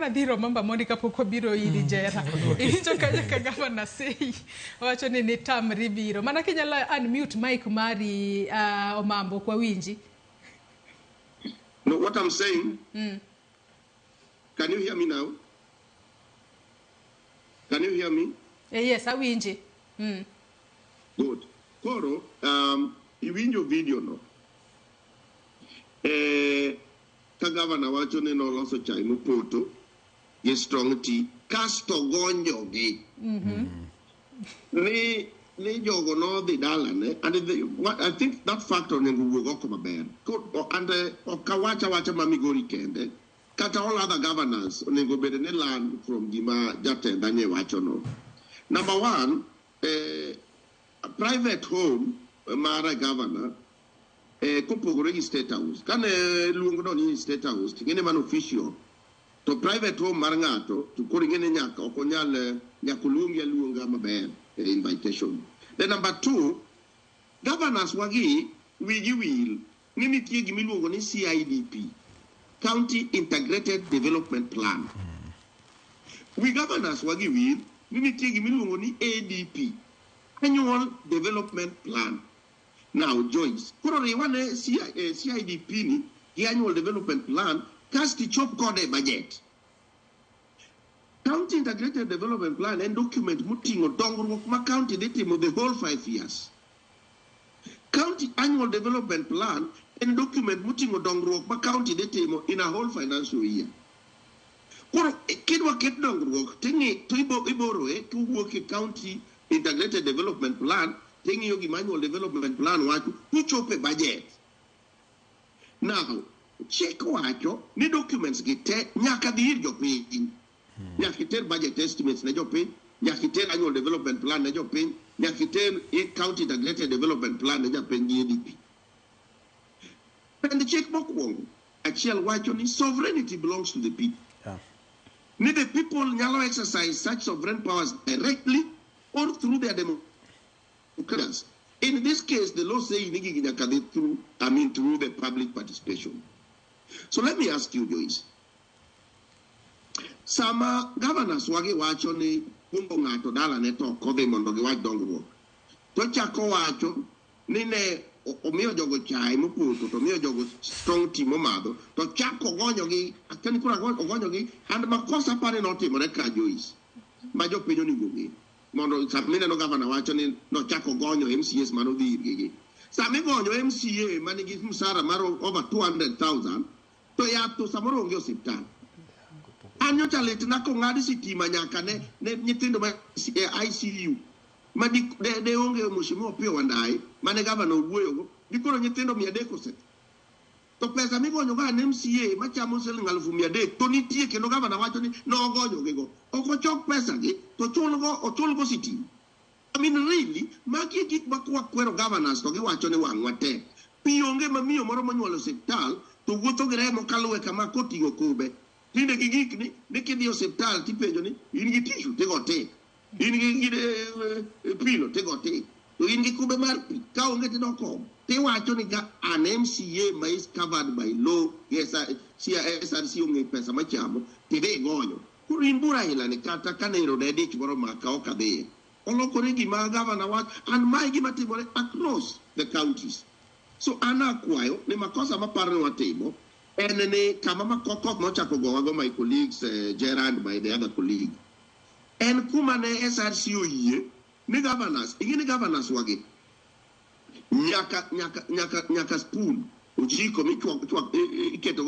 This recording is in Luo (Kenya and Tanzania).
Nadhiro Omamba mondi kapoko biro iri jera. Ihinjo kanya ka governor sei. Wacho ni tamri biro. Mana kinyala unmute mic mari Omambo kwa winji. No, what I'm saying, can you hear me now? Can you hear me? Yes, I winji. Good. Koro, iwinjo video no. Ka governor wacho ni no loso chai mopoto, ye strong tea, kasto gonyo gi. Ni jogo no di dalane, and I think that factor ne wugo ko maber. And okawacha mamigori kende. Kata all other governors onego bede ne learn from gima jatenda nye wacho no. Number one, a private home mara governor kopogore gi state house. Kane luongo no ni state house, tingene man official. To private home mar ngato to kori ngene nyaka okonyal nyakuluongi luonga maber invitation. Then number two, governors wagi wigi will ni nitie gimi luongo ni CIDP, County Integrated Development Plan. We governors wagi will ni nitie gimi luongo ni ADP, Annual Development Plan. Now, Joyce, kuri wane CIDP ni the Annual Development Plan cast chop code budget. County Integrated Development Plan and document mutingo dongruoge ma county detimo the whole 5 years. County Annual Development Plan and document mutingo dongruoge ma county detimo in a whole financial year. Koro kidwa ket dongruoge tingi to iboro to work a County Integrated Development Plan tingi yogi Annual Development Plan wacho kuchope budget. Now, check wacho ni documents gite nyaka dir jopiny. Nyakiter budget estimates na jopiny, nyakiter Annual Development Plan na jopiny, nyakiter County Integrated Development Plan na jopiny ADP. And the check mokwongo achiel wacho ni sovereignty belongs to the people. Ni the people nyalo exercise such sovereign powers directly or through their democracy. In this case, the law says through the public participation. So let me ask you, Joyce. Sama governors wagi wacho ni kungo ngato dala ne to kodhi mondo gi wach dongruok. To chako wacho ni ne omiyo jogo chai mopoto, to omiyo jogo strong tea momadho, to chako gonyo gi, akani kura gonyo gi, and makosa pare notimore ka Joyce. Ma jopiny onego ng'e. Mondo samine no governor wacho ni no chako gonyo MCAs mano dhi irgi. Sami gonyo MCA manigi msara maro over 200,000, to yath to samoro onge osiptal. Anyo chalet na ko ngadi sitima nyaka ne nyithindo ma ICU ma de onge mheshimiwa Opiyo Wandayi mane governor wuoyo go dikoro nyithindo 300 oset. To pesa migonyo ga MCA ma chamo siling 300 to nitie kendo governor wacho ni no ogonyo gigo. Oko chok pesa gi to ochulgo sitima. I mean really magi gik makwa kwero governors to giwacho ni wang'wa tek. Pi onge mamiyo moro monyuolo hospital to wuotho gi remo kaluwe kama koting'o kube. Tinde gi gik ni kidhi hospital tipenjo ni in gi tissue tigo te. In gi pilo tigo te. To in gi kube mar pi ka onge tidoko. Tiwacho ni ga an MCA ma is covered by law. Yes, SRC onge pesa machamo tide gonyo. Kuro in bura hila ni kata kanero na edich moro maka okadhiye. Olokore gima governor watch and my gima timore across the counties. So ana kwayo ni makosa maparo ni watimo. And ne kama makokok nochako gowago my colleagues Gerard by the other colleague. And kuma ne SRC oye ni governors, ingini governors wage. Nyaka spoon ujiko michwa iketo